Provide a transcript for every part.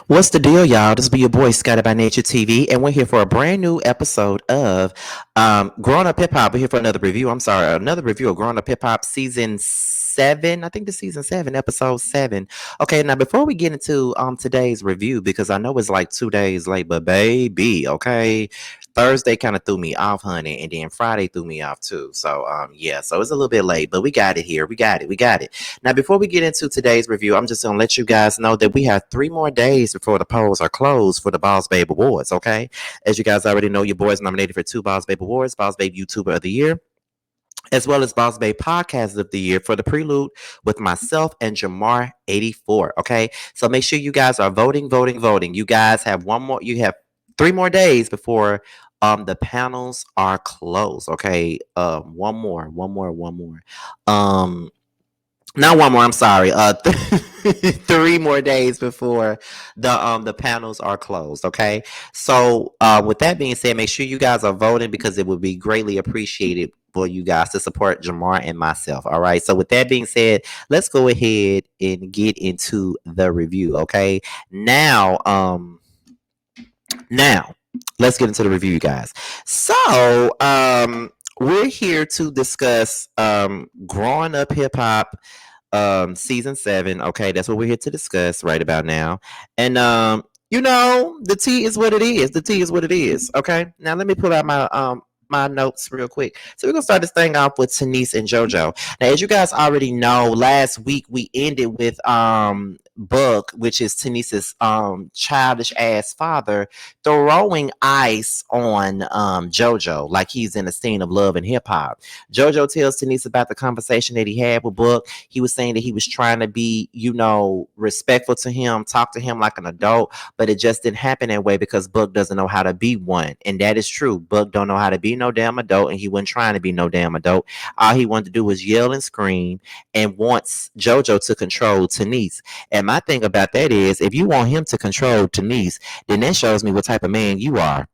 What's the deal, y'all? This be your boy Scotty by Nature TV, and we're here for a brand new episode of Growing Up Hip Hop. We're here for another review. I'm sorry, another review of Growing Up Hip Hop season 7. I think the season 7, episode 7. Okay, now before we get into today's review, because I know it's like 2 days late, but baby, okay, Thursday kind of threw me off, honey, and then Friday threw me off too. So yeah, so it's a little bit late, but we got it here. We got it. We got it. Now, before we get into today's review, I'm just going to let you guys know that we have 3 more days before the polls are closed for the Boss Babe Awards, okay? As you guys already know, your boy is nominated for 2 Boss Babe Awards, Boss Babe YouTuber of the Year, as well as Boss Babe Podcast of the Year for the prelude with myself and Jamar84, okay? So make sure you guys are voting, voting, voting. You guys have you have 3 more days before the panels are closed, okay? One more. Um Not one more. I'm sorry. 3 more days before the panels are closed. Okay. So with that being said, make sure you guys are voting because it would be greatly appreciated for you guys to support Jamar and myself. All right. So with that being said, let's go ahead and get into the review. Okay. Now, now let's get into the review, you guys. So we're here to discuss growing up hip hop season 7. Okay, that's what we're here to discuss right about now. And the tea is what it is. The tea is what it is. Okay. Now let me pull out my notes real quick. So we're gonna start this thing off with Tenise and JoJo. Now, as you guys already know, last week we ended with Book, which is Tenise's childish ass father, throwing ice on JoJo like he's in a scene of Love and Hip Hop. JoJo tells Tenise about the conversation that he had with Book. He was saying that he was trying to be, respectful to him, talk to him like an adult, but it just didn't happen that way because Book doesn't know how to be one. And that is true. Book don't know how to be no damn adult, and he wasn't trying to be no damn adult. All he wanted to do was yell and scream and wants JoJo to control Tenise. And my thing about that is, if you want him to control Tenise, then that shows me what type of man you are,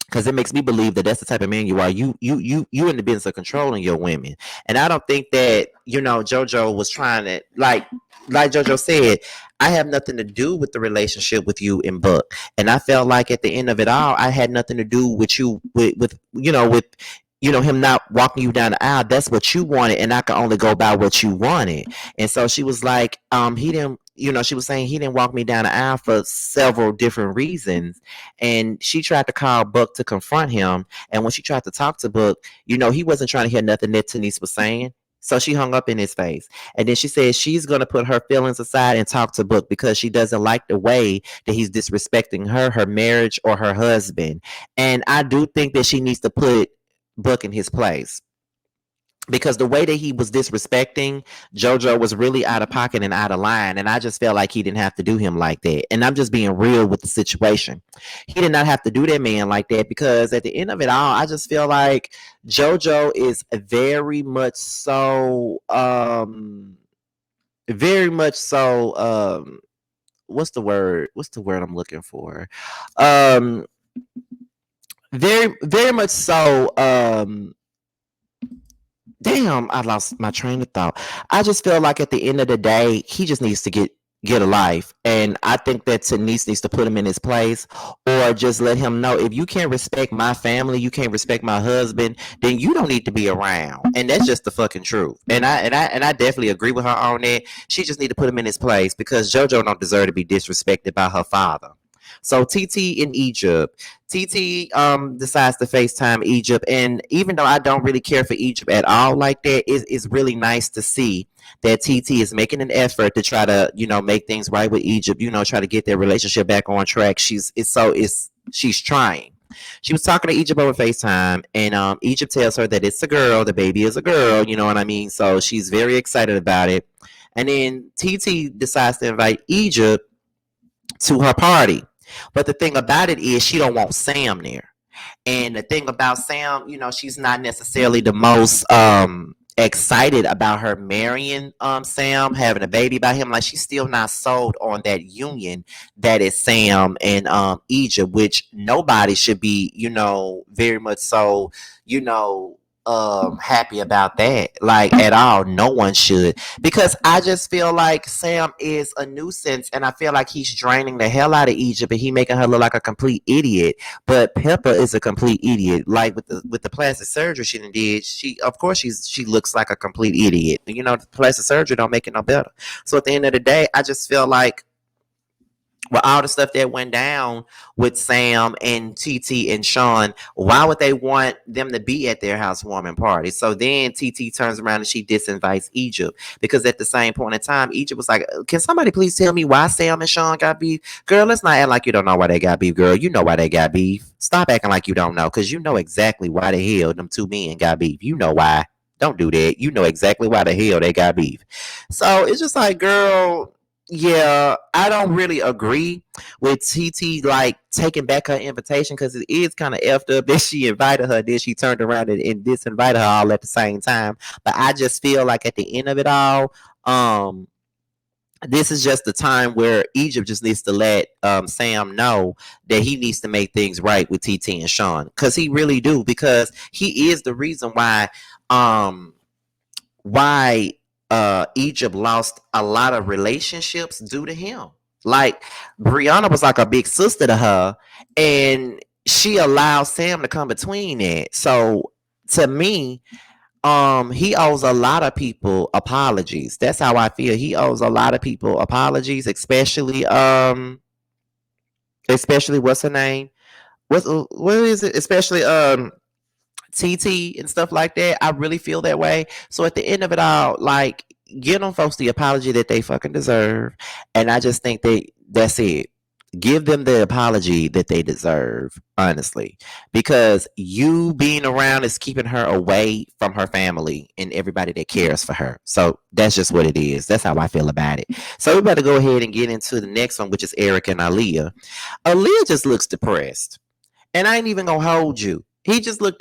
because it makes me believe that that's the type of man you are. You in the business of controlling your women, and I don't think that JoJo was trying to like JoJo said. I have nothing to do with the relationship with you and Book, and I felt like at the end of it all, I had nothing to do with you with him not walking you down the aisle. That's what you wanted, and I could only go by what you wanted. And so she was like, he didn't. She was saying he didn't walk me down the aisle for several different reasons. And she tried to call Buck to confront him. And when she tried to talk to Buck, he wasn't trying to hear nothing that Tenise was saying. So she hung up in his face. And then she said she's going to put her feelings aside and talk to Book because she doesn't like the way that he's disrespecting her marriage, or her husband. And I do think that she needs to put Book in his place, because the way that he was disrespecting JoJo was really out of pocket and out of line. And I just felt like he didn't have to do him like that. And I'm just being real with the situation. He did not have to do that man like that, because at the end of it all, I just feel like JoJo is very much so, what's the word I'm looking for? Very, very much so, damn, I lost my train of thought. I just feel like at the end of the day, he just needs to get a life. And I think that Tenise needs to put him in his place, or just let him know, if you can't respect my family, you can't respect my husband, then you don't need to be around. And that's just the fucking truth. And I definitely agree with her on that. She just need to put him in his place, because JoJo don't deserve to be disrespected by her father. So Titi in Egypt. Titi decides to FaceTime Egypt. And even though I don't really care for Egypt at all like that, it's really nice to see that Titi is making an effort to try to, make things right with Egypt, try to get their relationship back on track. She's trying. She was talking to Egypt over FaceTime, and Egypt tells her that it's a girl, the baby is a girl, you know what I mean? So she's very excited about it. And then Titi decides to invite Egypt to her party. But the thing about it is, she don't want Sam there. And the thing about Sam, she's not necessarily the most excited about her marrying Sam, having a baby by him. Like, she's still not sold on that union that is Sam and Egypt, which nobody should be, very much so, happy about that, like, at all. No one should, because I just feel like Sam is a nuisance, and I feel like he's draining the hell out of Egypt, and he making her look like a complete idiot. But Pepper is a complete idiot. Like with the plastic surgery she done did, she, of course, she looks like a complete idiot. You know, the plastic surgery don't make it no better. So at the end of the day, I just feel like, with all the stuff that went down with Sam and TT and Sean, why would they want them to be at their housewarming party? So then TT turns around and she disinvites Egypt, because at the same point in time, Egypt was like, "Can somebody please tell me why Sam and Sean got beef? Girl, let's not act like you don't know why they got beef, girl. You know why they got beef. Stop acting like you don't know, because you know exactly why the hell them two men got beef. You know why. Don't do that. You know exactly why the hell they got beef." So it's just like, girl, yeah, I don't really agree with TT like taking back her invitation, because it is kind of effed up that she invited her, then she turned around and disinvited her all at the same time. But I just feel like at the end of it all, this is just the time where Egypt just needs to let Sam know that he needs to make things right with TT and Sean, because he really do, because he is the reason um why Egypt lost a lot of relationships due to him. Like, Brianna was like a big sister to her, and she allowed Sam to come between it. So to me, he owes a lot of people apologies. That's how I feel. He owes a lot of people apologies, especially what's her name? What is it? Especially TT and stuff like that. I really feel that way. So at the end of it all, like, give them folks the apology that they fucking deserve. And I just think that's it. Give them the apology that they deserve, honestly. Because you being around is keeping her away from her family and everybody that cares for her. So that's just what it is. That's how I feel about it. So we better go ahead and get into the next one, which is Eric and Aaliyah. Aaliyah just looks depressed. And I ain't even gonna hold you. She just looked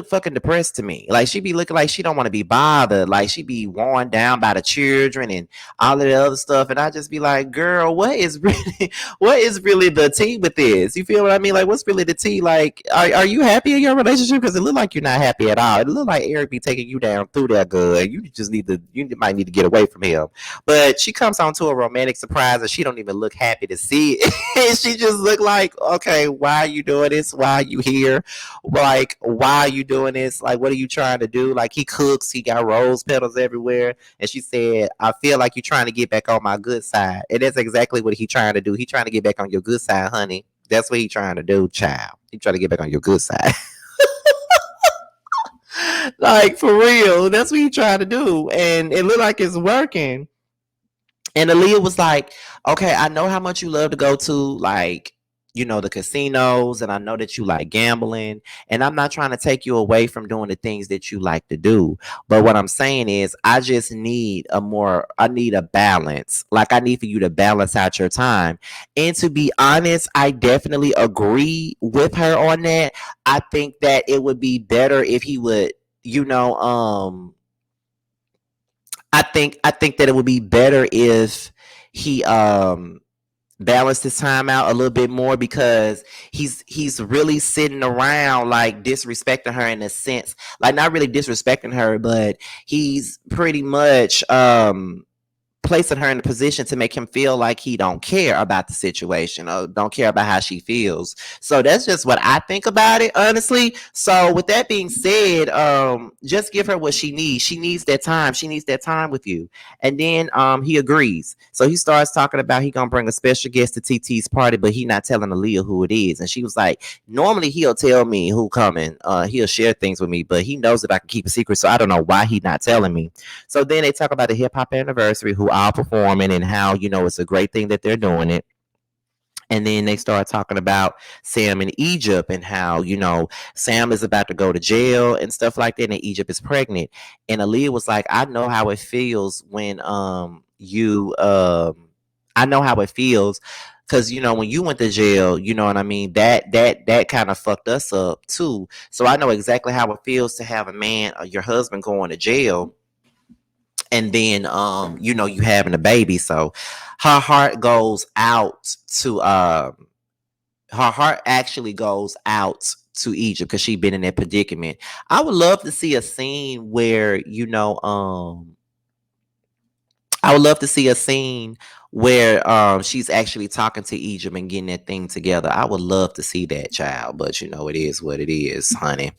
fucking depressed to me. Like, she be looking like she don't want to be bothered. Like, she be worn down by the children and all of the other stuff. And I just be like, girl, what is really the tea with this? You feel what I mean? Like, what's really the tea? Like, are you happy in your relationship? Because it look like you're not happy at all. It look like Eric be taking you down through that good. You might need to get away from him. But she comes on to a romantic surprise and she don't even look happy to see it. And she just look like, okay, why are you doing this? Why are you here? Like, why are you doing this? Like, what are you trying to do? Like, he cooks, he got rose petals everywhere. And she said, I feel like you're trying to get back on my good side. And that's exactly what he trying to do. He trying to get back on your good side, honey. That's what he trying to do, child. He trying to get back on your good side. Like, for real. That's what he trying to do. And it look like it's working. And Aaliyah was like, okay, I know how much you love to go to, like, the casinos, and I know that you like gambling. And I'm not trying to take you away from doing the things that you like to do. But what I'm saying is, I need a balance. Like, I need for you to balance out your time. And to be honest, I definitely agree with her on that. I think that it would be better if he would, you know, I think that it would be better if he balanced his time out a little bit more, because he's really sitting around like disrespecting her, in a sense, like, not really disrespecting her, but he's pretty much placing her in a position to make him feel like he don't care about the situation or don't care about how she feels. So that's just what I think about it, honestly. So with that being said, just give her what she needs. She needs that time. She needs that time with you. And then he agrees. So he starts talking about he gonna bring a special guest to TT's party, but he not telling Aaliyah who it is. And she was like, normally he'll tell me who coming. He'll share things with me, but he knows that I can keep a secret. So I don't know why he not telling me. So then they talk about the hip hop anniversary, who all performing, and how, it's a great thing that they're doing it. And then they start talking about Sam in Egypt, and how, Sam is about to go to jail and stuff like that, and Egypt is pregnant. And Aaliyah was like, I know how it feels when I know how it feels, because when you went to jail, you know what I mean, that kind of fucked us up too. So I know exactly how it feels to have a man or your husband going to jail, and then you having a baby. So her heart goes out to her heart actually goes out to Egypt because she been in that predicament. I would love to see a scene where I would love to see a scene where she's actually talking to Egypt and getting that thing together. I would love to see that, child, but it is what it is, honey.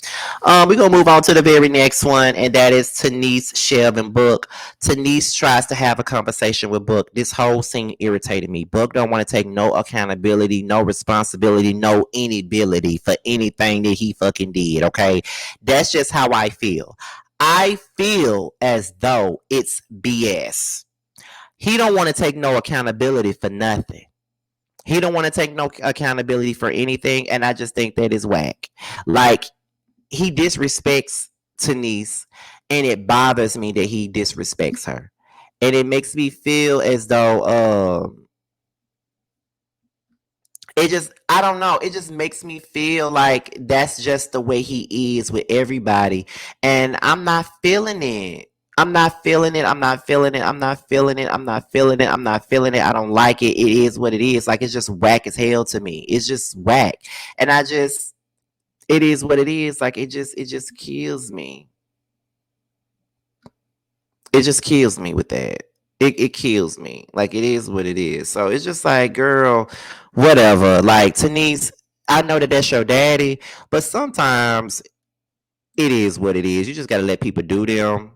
We're gonna move on to the very next one, and that is Tenise, Chev, and Book. Tenise tries to have a conversation with Book. This whole scene irritated me. Book don't want to take no accountability, no responsibility, no inability for anything that he fucking did. Okay, that's just how I feel. I feel as though it's BS. He don't want to take no accountability for nothing. He don't want to take no accountability for anything, and I just think that is whack. Like, he disrespects Tenise, and it bothers me that he disrespects her, and it makes me feel as though it just, I don't know, it just makes me feel like that's just the way he is with everybody, and I'm not feeling it. I'm not feeling it. I'm not feeling it. I'm not feeling it. I'm not feeling it. I'm not feeling it. I don't like it. It is what it is. Like, it's just whack as hell to me. It's just whack. And it is what it is. Like, it just kills me. It just kills me with that. It kills me. Like, it is what it is. So it's just like, girl, whatever. Like, Tenise, I know that that's your daddy, but sometimes it is what it is. You just gotta let people do them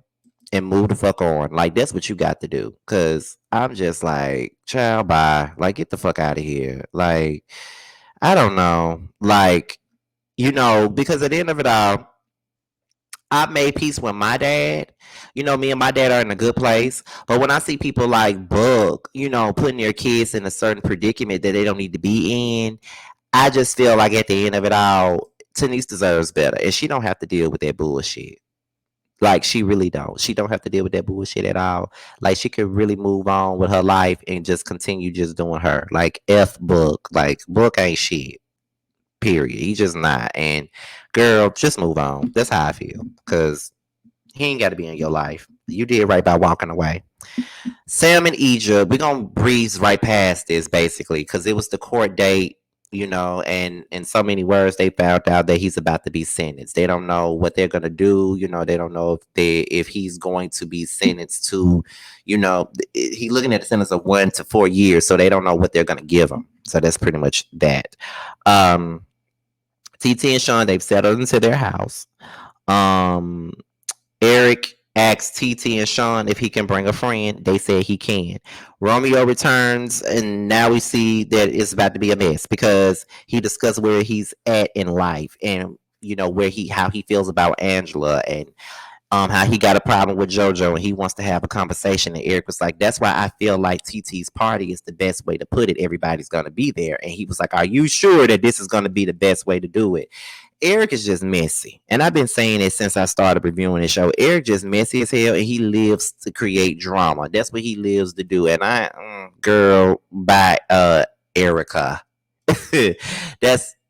and move the fuck on. Like, that's what you got to do. Cause I'm just like, child, bye. Like, get the fuck out of here. Like, I don't know. Like, because at the end of it all, I made peace with my dad. Me and my dad are in a good place. But when I see people like Bug, putting their kids in a certain predicament that they don't need to be in, I just feel like at the end of it all, Tenise deserves better. And she don't have to deal with that bullshit. Like, she really don't. She don't have to deal with that bullshit at all. Like, she could really move on with her life and just continue just doing her. Like, F Book. Like, Book ain't shit. Period. He just not. And girl, just move on. That's how I feel. Cause he ain't gotta be in your life. You did right by walking away. Sam and Egypt, we're gonna breeze right past this basically, because it was the court date, and in so many words, they found out that he's about to be sentenced. They don't know what they're gonna do. They don't know if he's going to be sentenced to, he looking at a sentence of 1 to 4 years, so they don't know what they're gonna give him. So that's pretty much that. TT and Sean, they've settled into their house. Um, Eric asked TT and Sean if he can bring a friend. They said he can. Romeo returns, and now we see that it's about to be a mess because he discussed where he's at in life and how he feels about Angela, and how he got a problem with JoJo and he wants to have a conversation. And Eric was like, that's why I feel like TT's party is the best way to put it. Everybody's going to be there. And he was like, are you sure that this is going to be the best way to do it? Eric is just messy. And I've been saying it since I started reviewing the show. Eric just messy as hell, and he lives to create drama. That's what he lives to do. And girl, by Erica.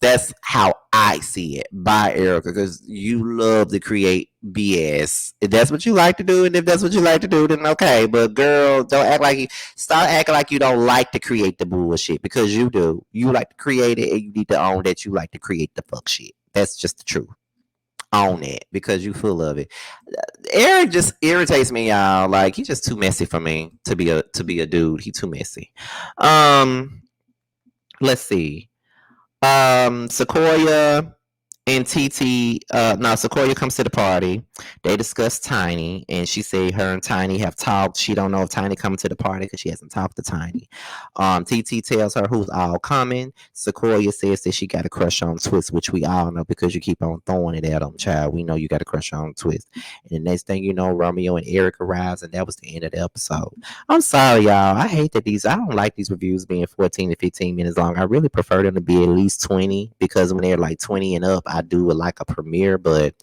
That's how I see it. By Erica, because you love to create BS. If that's what you like to do, and if that's what you like to do, then okay. But girl, don't act like start acting like you don't like to create the bullshit, because you do. You like to create it, and you need to own that you like to create the fuck shit. That's just the truth. Own it, because you full of it. Eric just irritates me, y'all. Like, he's just too messy for me to be a dude. He too messy. Let's see. Sequoia and TT, now Sequoia comes to the party. They discuss Tiny, and she said her and Tiny have talked. She don't know if Tiny coming to the party because she hasn't talked to Tiny. TT tells her who's all coming. Sequoia says that she got a crush on Twist, which we all know because you keep on throwing it at them, child. We know you got a crush on Twist. And the next thing you know, Romeo and Eric arrives, and that was the end of the episode. I'm sorry, y'all. I hate that I don't like these reviews being 14 to 15 minutes long. I really prefer them to be at least 20, because when they're like 20 and up, I do it like a premiere, but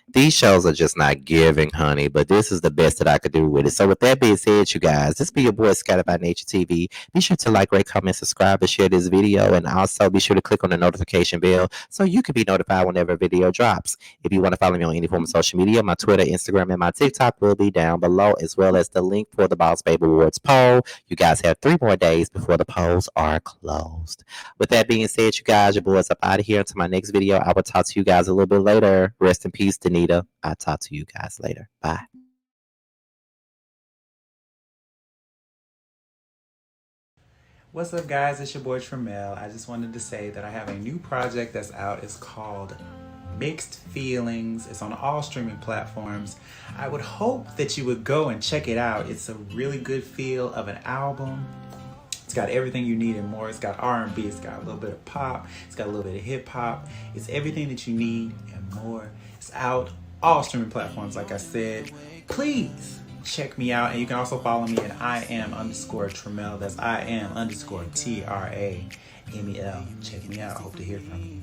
These shows are just not giving, honey, but this is the best that I could do with it. So with that being said, you guys, this be your boy Scattered by Nature TV. Be sure to like, rate, comment, subscribe, and share this video. And also be sure to click on the notification bell so you can be notified whenever a video drops. If you want to follow me on any form of social media, my Twitter, Instagram, and my TikTok will be down below, as well as the link for the Boss Baby Awards poll. You guys have 3 more days before the polls are closed. With that being said, you guys, your boys up out of here. Until my next video, I will talk to you guys a little bit later. Rest in peace, Danita. I'll talk to you guys later. Bye. What's up, guys? It's your boy Tremel. I just wanted to say that I have a new project that's out. It's called Mixed Feelings. It's on all streaming platforms. I would hope that you would go and check it out. It's a really good feel of an album. It's got everything you need and more. It's got R&B, it's got a little bit of pop, it's got a little bit of hip hop. It's everything that you need and more. It's out all streaming platforms, like I said. Please check me out, and you can also follow me at IAM_Tremel. That's IAM_TRAMEL. Check me out. I hope to hear from you.